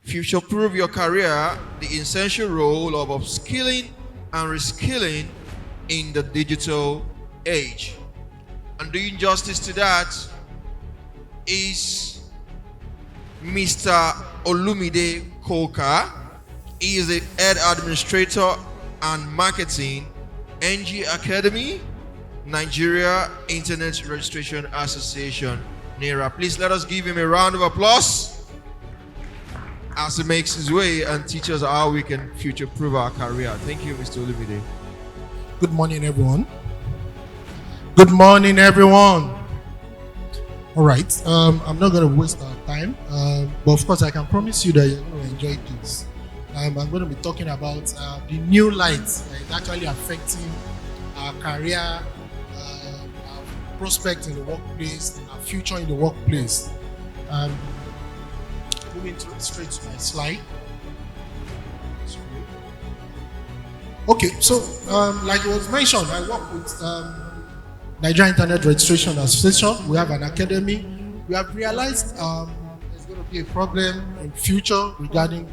Future-proof your career, the essential role of upskilling and reskilling in the digital age. And doing justice to that is Mr. Olumide Koka. He is the head administrator and marketing, NG Academy, Nigeria Internet Registration Association, NERA. Please let us give him a round of applause as he makes his way and teaches us how we can future-proof our career. Thank you, Mr. Olumide. Good morning, everyone. Good morning, everyone. All right, I'm not going to waste our time, but of course, I can promise you that you're going to enjoy this. I'm going to be talking about the new lights that is actually affecting our career, our prospect in the workplace, our future in the workplace. Moving straight to my slide. Okay, so like it was mentioned, I work with Nigeria Internet Registration Association. We have an academy. We have realized there's going to be a problem in future regarding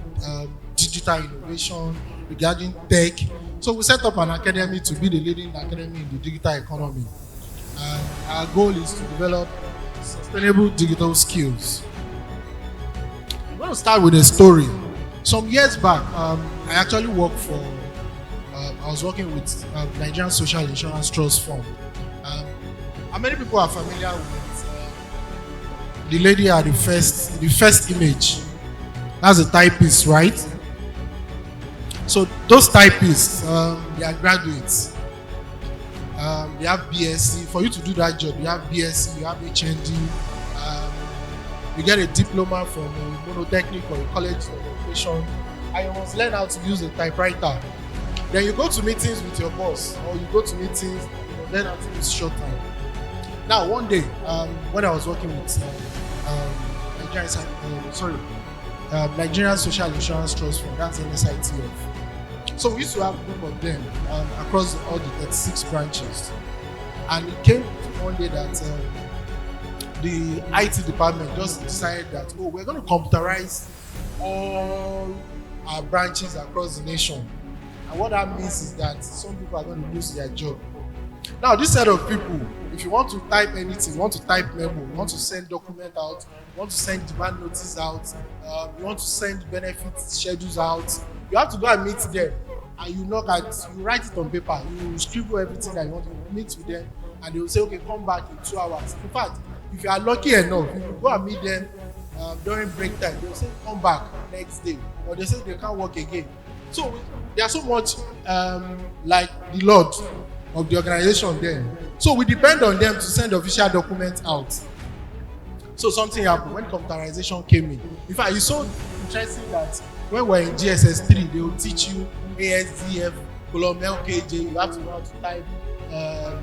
digital innovation, regarding tech. So we set up an academy to be the leading academy in the digital economy. Our goal is to develop sustainable digital skills. I'm going to start with a story. Some years back, I actually worked for, I was working with Nigerian Social Insurance Trust Fund. How many people are familiar with the lady at the first image? That's a typist, right? So those typists, they are graduates. They have BSc. For you to do that job, you have BSc, you have HND. You get a diploma from a monotechnic or a college of education, and you must learn how to use a typewriter. Then you go to meetings with your boss, or you go to meetings, learn how to use shorthand. Now, one day, when I was working with Nigerian Social Insurance Trust Fund, that's NSITF. So we used to have a group of them across all the 36 branches. And it came to one day that the IT department just decided that, we're going to computerize all our branches across the nation. And what that means is that some people are going to lose their job. Now, this set of people, if you want to type anything, you want to type memo, you want to send document out, you want to send demand notice out, you want to send benefit schedules out, you have to go and meet them. And you write it on paper, you scribble everything that you want to meet with them, and they will say, okay, come back in 2 hours. In fact, if you are lucky enough, if you go and meet them during break time, they will say, come back next day, or they say they can't work again. So they are so much like the Lord of the organization then. So we depend on them to send official documents out. So something happened when computerization came in. In fact, it's so interesting that when we're in GSS 3, they will teach you ASDF, column LKJ, you have to know how to type,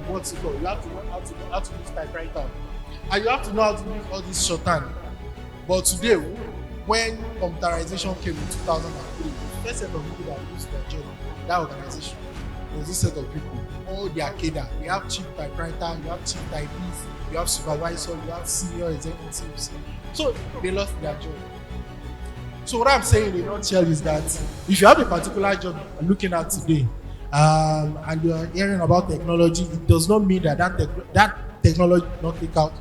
what's it called? You have to know how to use typewriter. And you have to know how to use all this shorthand. But today, when computerization came in 2003, the first set of people that used their job, that organization, was this set of people. All the cadre. We have chief typewriter, you have chief typist, you have supervisor, you have senior executives. So they lost their job. So what I'm saying in a nutshell is that if you have a particular job you're looking at today, and you're hearing about technology, it does not mean that that technology will not take out.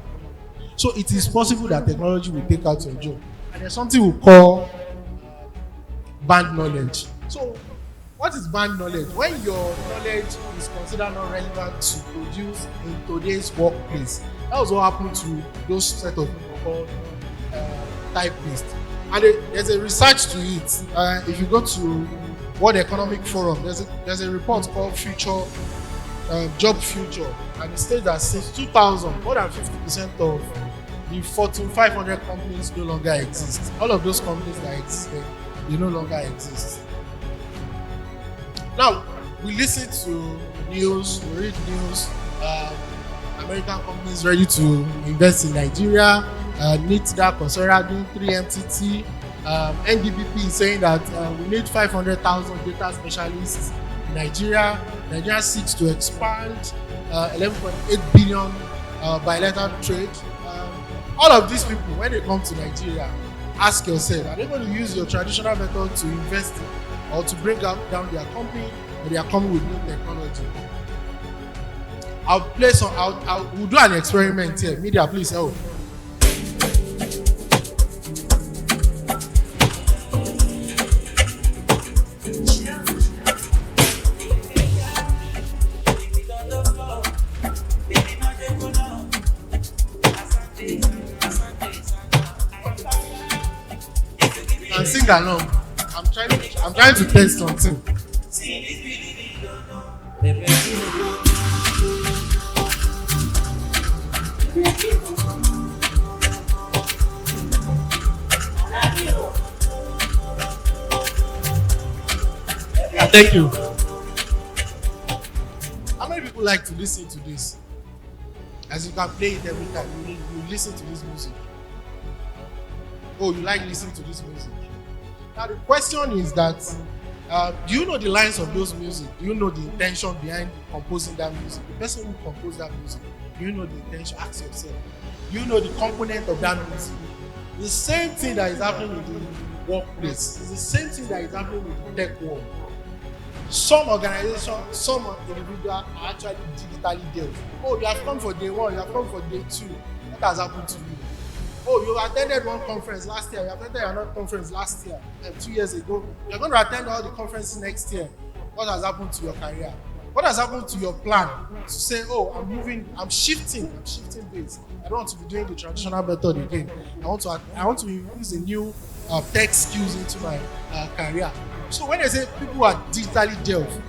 So it is possible that technology will take out your job. And there's something we call band knowledge. So what is band knowledge? When your knowledge is considered not relevant to produce in today's workplace. That was what happened to those set of people called typists. And there's a research to it. If you go to World Economic Forum, there's a report called Job Future, and it states that since 2000, more than 50% of the Fortune 500 companies no longer exist. All of those companies that existed, they no longer exist. Now, we listen to news, we read news, American companies ready to invest in Nigeria, NITDA, Coursera doing 3MTT, NDBP is saying that we need 500,000 data specialists in Nigeria. Nigeria seeks to expand 11.8 billion bilateral trade. All of these people, when they come to Nigeria, ask yourself, are they going to use your traditional method to invest in or to bring down their company, or they are coming with new technology? We'll do an experiment here. Media, please help. And sing along. I'm trying to test something. Yeah, thank you. How many people like to listen to this? As you can play it every time, you listen to this music. Oh, you like listening to this music? Now the question is that, do you know the lines of those music? Do you know the intention behind composing that music? The person who composed that music, do you know the intention? Ask yourself. Do you know the component of that music? The same thing that is happening in the workplace. It's the same thing that is happening in the tech world. Some organizations, some individuals are actually digitally deaf. Oh, you have come for day one, you have come for day two. What has happened to you? Oh, you attended one conference last year, you attended another conference last year, 2 years ago. You're going to attend all the conferences next year. What has happened to your career? What has happened to your plan to say, oh, I'm shifting base. I don't want to be doing the traditional method again. I want to use a new tech skills into my career. So when I say people are digitally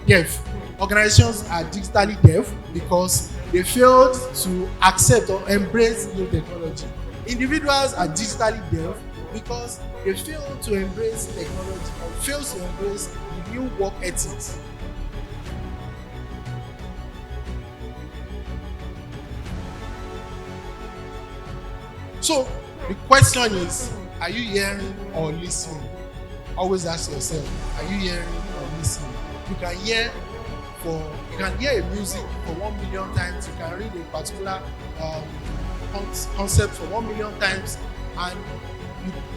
deaf, organizations are digitally deaf because they failed to accept or embrace new technology. Individuals are digitally deaf because they fail to embrace technology or fail to embrace the new work ethics. So the question is, are you hearing or listening? Always ask yourself, are you hearing or listening? You can hear a music for 1 million times, you can read a particular concept for 1 million times, and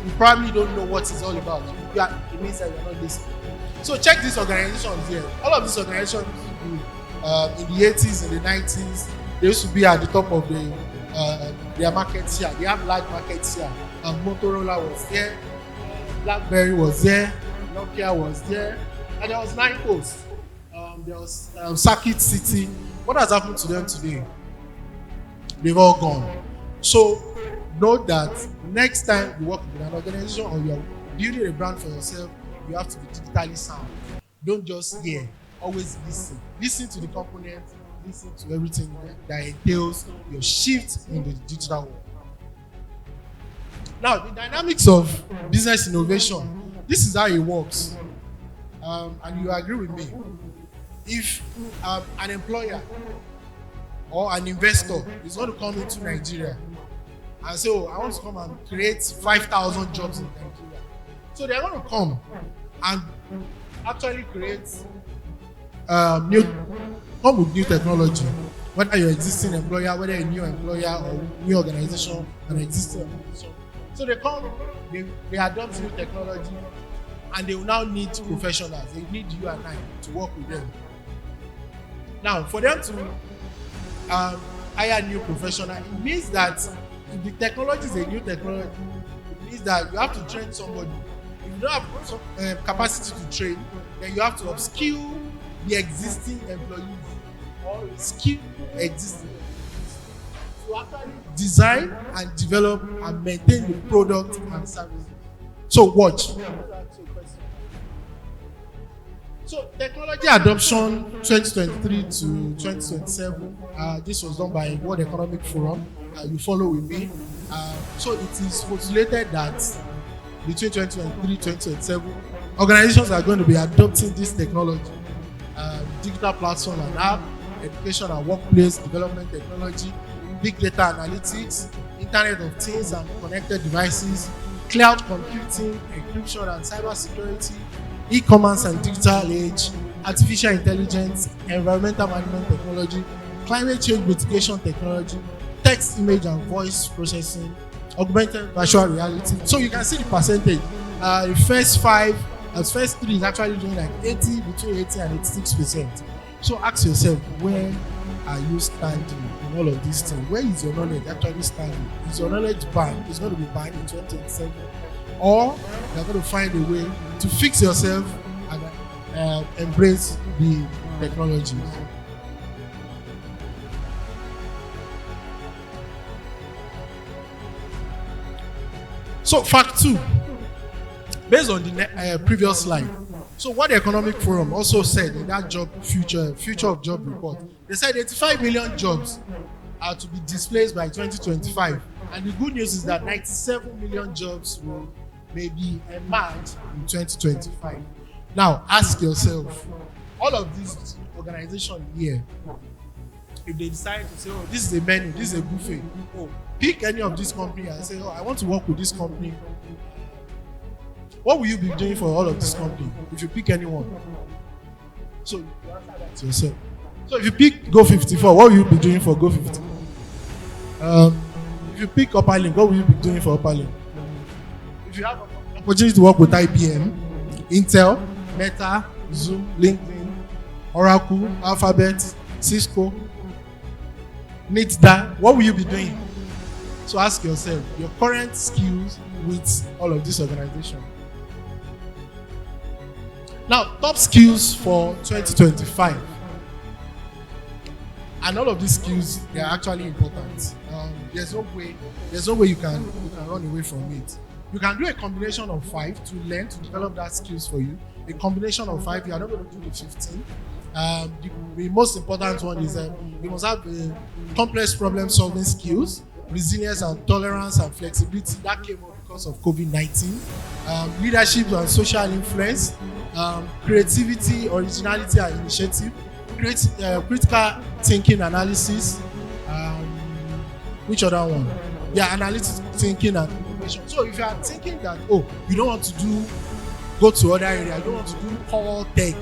you probably don't know what it's all about. It means that you're not listening. So check these organizations here. All of these organizations in the 80s, in the 90s, they used to be at the top of their markets here. They have large markets here. Motorola was there, BlackBerry was there, Nokia was there, and there was Nine Post. There was Circuit City. What has happened to them today? They've all gone. So know that next time you work with an organization or you're building a brand for yourself, you have to be digitally sound. Don't just hear. Always listen. Listen to the components. Listen to everything that entails your shift in the digital world. Now, the dynamics of business innovation. This is how it works. And you agree with me. If an employer or an investor is going to come into Nigeria and say, oh, I want to come and create 5,000 jobs in Nigeria. So they're going to come and actually create come with new technology. Whether you're an existing employer, whether a new employer or new organization, an existing organization. So they come, they adopt new technology, and they will now need professionals. They need you and I to work with them. Now, for them to hire new professional, it means that if the technology is a new technology, it means that you have to train somebody. If you don't have some capacity to train, then you have to upskill the existing employees or skill existing employees to actually design and develop and maintain the product and service. So watch. So technology adoption 2023 to 2027. This was done by World Economic Forum. You follow with me. So it is postulated that between 2023 and 2027, organizations are going to be adopting this technology. Digital platform and app, education and workplace development technology, big data analytics, Internet of Things and connected devices, cloud computing, encryption and cyber security, e-commerce and digital age, artificial intelligence, environmental management technology, climate change mitigation technology, text, image and voice processing, augmented virtual reality. So you can see the percentage. The first five, first three is actually doing like 80, between 80 and 86%. So ask yourself, where are you standing in all of these things? Where is your knowledge actually standing? Is your knowledge banned? It's going to be banned in 2027, or you're going to find a way to fix yourself and embrace the technologies. So fact 2, based on the previous slide. So what the Economic Forum also said in that future of job report, they said 85 million jobs are to be displaced by 2025. And the good news is that 97 million jobs will maybe emerge in 2025. Now ask yourself, all of these organizations here, if they decide to say, oh, this is a menu, this is a buffet, oh, pick any of these companies and say, oh, I want to work with this company. What will you be doing for all of this company if you pick anyone? So you answer that to yourself. So if you pick Go54, what will you be doing for Go54? If you pick Upperlink, what will you be doing for Upperlink? If you have an opportunity to work with IBM, Intel, Meta, Zoom, LinkedIn, Oracle, Alphabet, Cisco, NITDA, what will you be doing? So ask yourself your current skills with all of these organizations. Now, top skills for 2025. And all of these skills, they are actually important. There's no way you can run away from it. You can do a combination of 5 to learn to develop that skills for you. A combination of 5, you are not going to do the 15. The most important one is you must have complex problem solving skills, resilience and tolerance and flexibility. That came up because of COVID-19. Leadership and social influence, creativity, originality and initiative, critical thinking analysis. Which other one? Yeah, analytical thinking and innovation. So if you are thinking that, oh, you don't want to go to other area, you don't want to do core tech,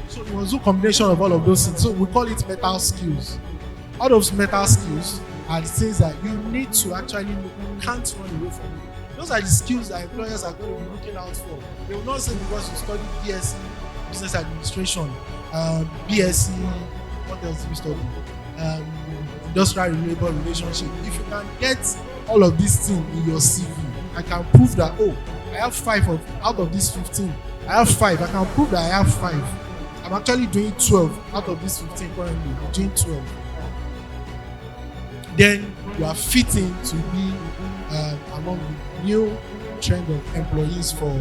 so you must do combination of all of those things. So we call it metal skills. All those metal skills are the things that you need to actually know. You can't run away from it. Those are the skills that employers are going to be looking out for. They will not say because you studied BSc, Business Administration, BSc, what else do you study? Industrial labor relationship. If you can get all of these things in your CV, I can prove that, oh, I have 5 out of these 15. I have 5. I can prove that I have 5. I'm actually doing 12 out of these 15 currently. I'm doing 12. Then you are fitting to be among the new trend of employees for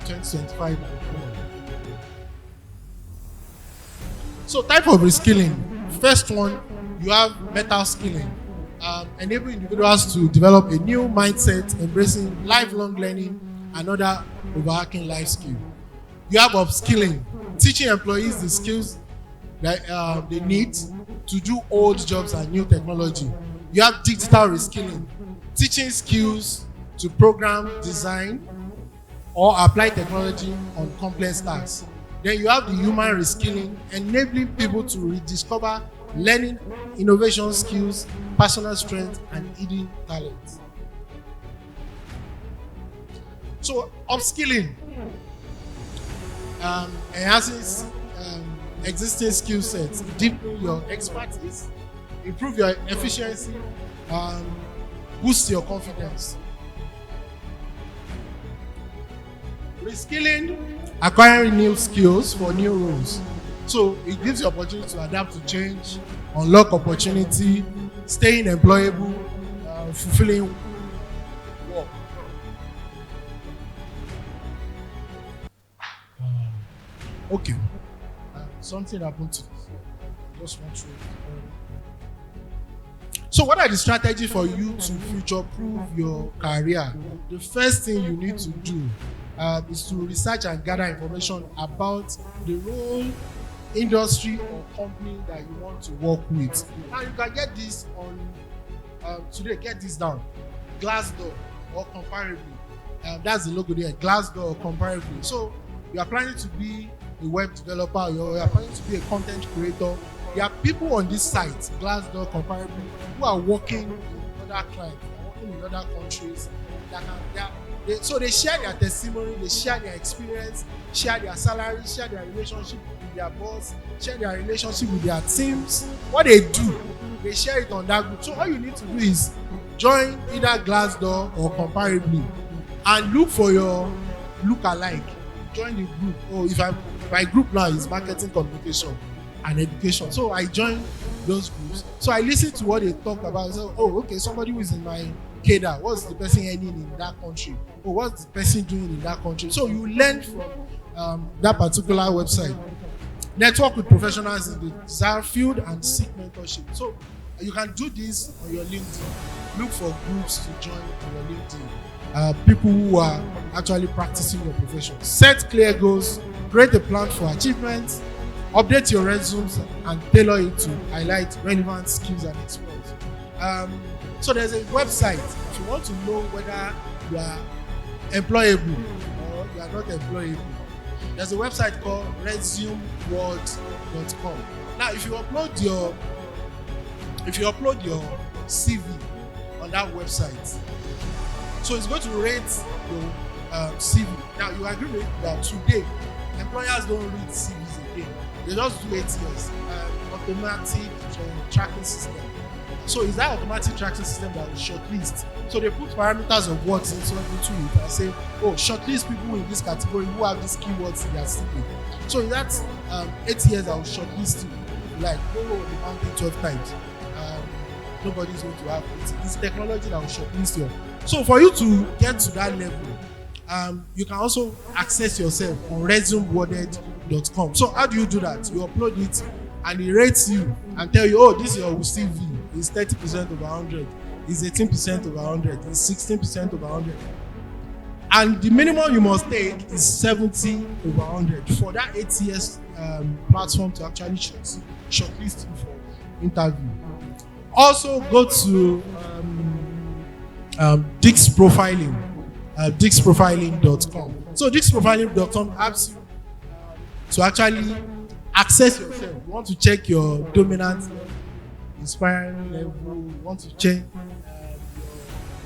2025. So type of reskilling. First one, you have metal skilling. Enable individuals to develop a new mindset, embracing lifelong learning and other overarching life skill. You have upskilling, teaching employees the skills that they need to do old jobs and new technology. You have digital reskilling, teaching skills to program, design, or apply technology on complex tasks. Then you have the human reskilling, enabling people to rediscover learning, innovation skills, personal strength, and hidden talents. So upskilling enhances existing skill sets, deepen your expertise, improve your efficiency, boost your confidence. Reskilling, acquiring new skills for new roles. So it gives you opportunity to adapt to change, unlock opportunity, staying employable, fulfilling work. Okay. Something happened to this. Just want to. So what are the strategies for you to future-proof your career? The first thing you need to do is to research and gather information about the role, industry or company that you want to work with. Now you can get this on today. Get this down. Glassdoor or Comparably. That's the logo there. Glassdoor or Comparably. So you are planning to be a web developer. You are planning to be a content creator. There are people on this site, Glassdoor, Comparably, who are working with other clients, working even in other countries. So they share their testimony, they share their experience, share their salary, share their relationship with their boss, share their relationship with their teams. What they do, they share it on that group. So all you need to do is join either Glassdoor or Comparably and look for your look-alike. Join the group. My group now is marketing, communication, and education. So I join those groups. So I listen to what they talk about. So, okay, somebody who is in my CADA, what's the person earning in that country? What's the person doing in that country? So you learn from that particular website. Network with professionals in the desired field and seek mentorship. So you can do this on your LinkedIn. Look for groups to join on your LinkedIn. People who are actually practicing your profession. Set clear goals, create a plan for achievements, update your resumes and tailor it to highlight relevant skills and experience. So there's a website if you want to know whether you are employable or you are not employable. There's a website called resumeworld.com. Now if you upload your CV on that website, so it's going to rate your CV. Now you agree with that today employers don't read CVs again. They just do ATS, automatic tracking system. So it's that automatic tracking system that will shortlist. So they put parameters of words into it and say, shortlist people in this category who have these keywords in their CV. So in that ATS that will shortlist you, like the mountain 12 times. Nobody's going to have it. It's technology that will shortlist you. So for you to get to that level, you can also access yourself on resumeworded.com. So how do you do that? You upload it and it rates you and tell you, this is your CV. It's 30% over 100. It's 18% over 100. It's 16% over 100. And the minimum you must take is 70 over 100 for that ATS platform to actually shortlist you for interview. Also go to Dix Profiling, dixprofiling.com. So dixprofiling.com helps you to actually access yourself. You want to check your dominant, inspiring level. You want to check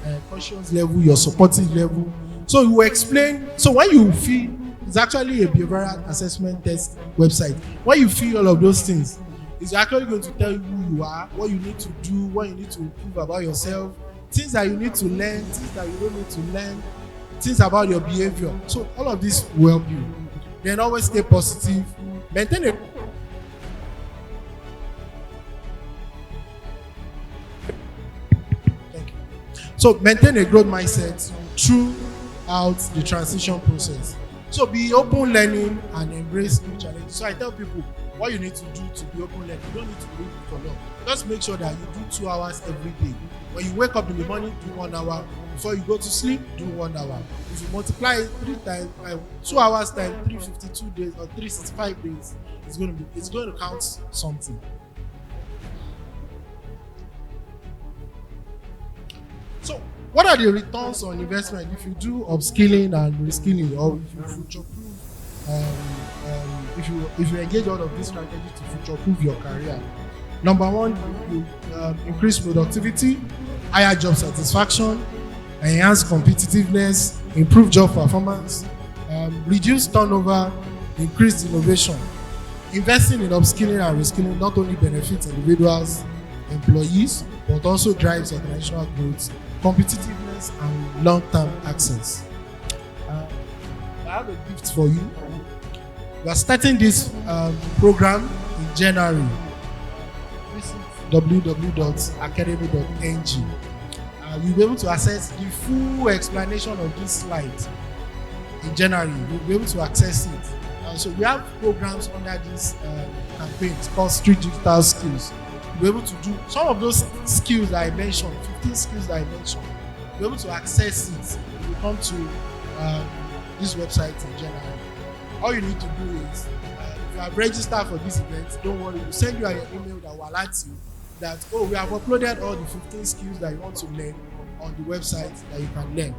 your conscious level, your supportive level. So you explain. So when you feel, it's actually a behavioral assessment test website. When you feel all of those things, it's actually going to tell you who you are, what you need to do, what you need to improve about yourself, things that you need to learn, things that you don't need to learn, things about your behavior. So all of this will help you. Then always stay positive. Maintain a So maintain a growth mindset throughout the transition process. So be open learning and embrace new challenges. So I tell people what you need to do to be open learning. You don't need to do it for long. Just make sure that you do 2 hours every day. When you wake up in the morning, do 1 hour. Before you go to sleep, do 1 hour. If you multiply it 3 times, 2 hours times 352 days or 365 days, it's going to count something. So, what are the returns on investment if you do upskilling and reskilling, or if you future-proof? If you engage all of these strategies to future-proof your career? Number one, you increase productivity, higher job satisfaction, enhance competitiveness, improve job performance, reduce turnover, increase innovation. Investing in upskilling and reskilling not only benefits individuals, employees, but also drives organizational growth, competitiveness, and long-term access. I have a gift for you. We are starting this program in January. Visit www.academy.ng. You'll be able to access the full explanation of this slide in January. You'll be able to access it. So we have programs under this campaign. It's called Street Digital Skills. You'll be able to do some of those skills that I mentioned, 15 skills that I mentioned. You'll be able to access it. You come to this website in January. All you need to do is, if you have registered for this event, don't worry, we'll send you an email that will alert you that, we have uploaded all the 15 skills that you want to learn on the website that you can learn.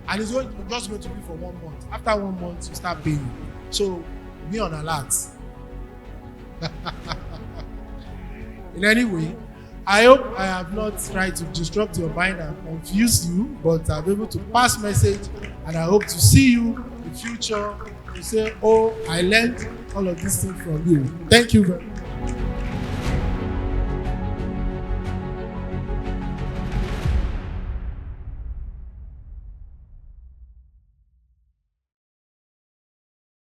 And it's just going to be for 1 month. After 1 month, you start paying. So be on alert. In any way, I hope I have not tried to disrupt your mind and confuse you, but I'm able to pass message, and I hope to see you in the future to say, oh, I learned all of these things from you. Thank you very much.